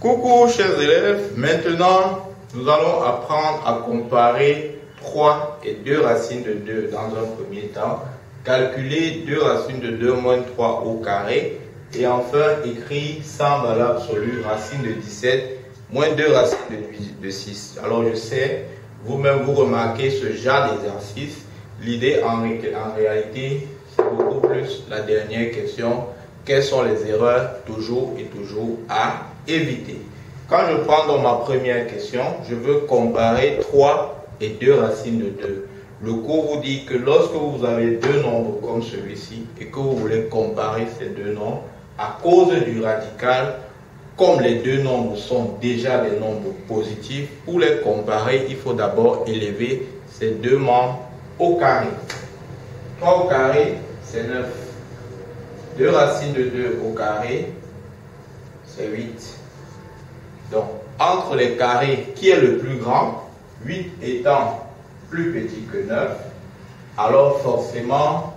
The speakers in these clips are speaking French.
Coucou chers élèves, maintenant nous allons apprendre à comparer 3 et 2 racines de 2 dans un premier temps, calculer 2 racines de 2 moins 3 au carré et enfin écrire sans valeur absolue racine de 17 moins 2 racines de 6. Alors je sais, vous-même vous remarquez ce genre d'exercice, l'idée en réalité c'est beaucoup plus la dernière question. Quelles sont les erreurs toujours et toujours à éviter? Quand je prends dans ma première question, je veux comparer 3 et 2 racines de 2. Le cours vous dit que lorsque vous avez deux nombres comme celui-ci et que vous voulez comparer ces deux nombres, à cause du radical, comme les deux nombres sont déjà des nombres positifs, pour les comparer, il faut d'abord élever ces deux membres au carré. 3 au carré, c'est 9. 2 racines de 2 au carré, c'est 8. Donc, entre les carrés, qui est le plus grand? 8 étant plus petit que 9, alors forcément,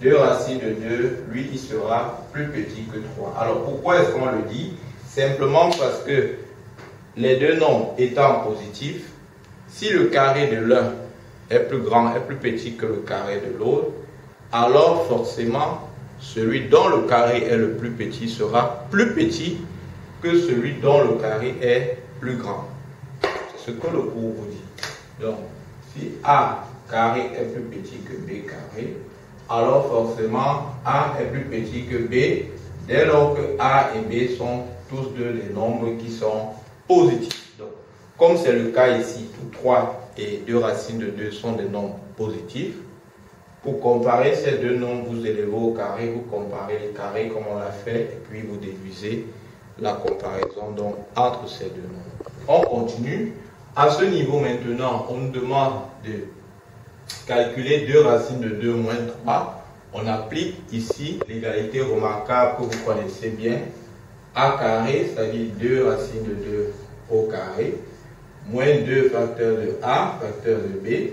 2 racines de 2, lui, il sera plus petit que 3. Alors, pourquoi est-ce qu'on le dit? Simplement parce que les deux nombres étant positifs, si le carré de l'un est plus grand, est plus petit que le carré de l'autre, alors forcément, celui dont le carré est le plus petit sera plus petit que celui dont le carré est plus grand. C'est ce que le cours vous dit. Donc, si A carré est plus petit que B carré, alors forcément A est plus petit que B, dès lors que A et B sont tous deux des nombres qui sont positifs. Donc, comme c'est le cas ici, où 3 et 2 racines de 2 sont des nombres positifs, pour comparer ces deux nombres, vous élevez au carré, vous comparez les carrés comme on l'a fait, et puis vous déduisez la comparaison donc, entre ces deux nombres. On continue. À ce niveau maintenant, on nous demande de calculer 2 racines de 2 moins 3. On applique ici l'égalité remarquable que vous connaissez bien. A carré, c'est-à-dire 2 racines de 2 au carré, moins 2 facteur de A, facteur de B,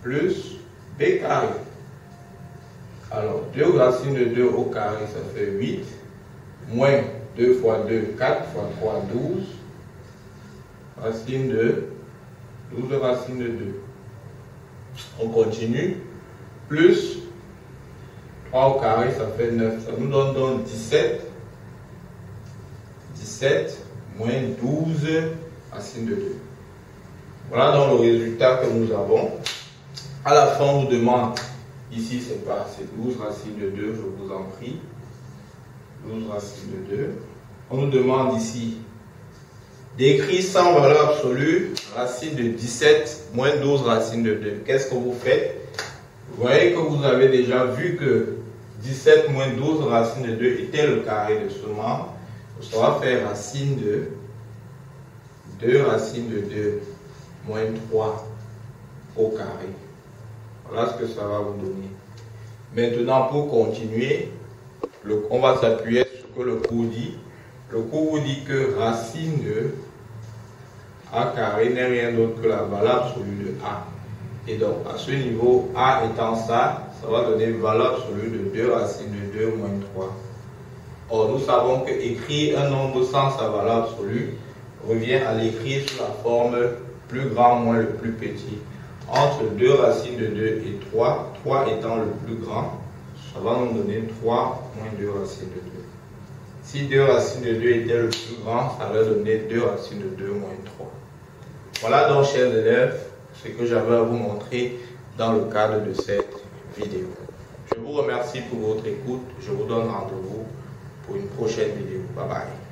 plus B carré. Alors, 2 racines de 2 au carré, ça fait 8, moins 2 fois 2, 4 fois 3, 12, racine de 12 racines de 2. On continue, plus 3 au carré, ça fait 9. Ça nous donne donc 17. 17 moins 12 racines de 2. Voilà donc le résultat que nous avons. À la fin, on nous demande, ici c'est 12 racines de 2, je vous en prie. 12 racines de 2. On nous demande ici d'écrire sans valeur absolue racine de 17 moins 12 racines de 2. Qu'est-ce que vous faites? Vous voyez que vous avez déjà vu que 17 moins 12 racines de 2 était le carré de ce membre. Ça va faire racine de 2 racines de 2 moins 3 au carré. Voilà ce que ça va vous donner. Maintenant, pour continuer, on va s'appuyer sur ce que le cours dit. Le cours vous dit que racine de A carré n'est rien d'autre que la valeur absolue de A. Et donc, à ce niveau, A étant ça, ça va donner une valeur absolue de 2 racines de 2 moins 3. Or, nous savons que écrire un nombre sans sa valeur absolue revient à l'écrire sous la forme plus grand moins le plus petit. Entre 2 racines de 2 et 3, 3 étant le plus grand, ça va nous donner 3 moins 2 racines de 2. Si 2 racines de 2 était le plus grand, ça va donner 2 racines de 2 moins 3. Voilà donc, chers élèves, ce que j'avais à vous montrer dans le cadre de cette vidéo. Je vous remercie pour votre écoute. Je vous donne rendez-vous pour une prochaine vidéo. Bye bye.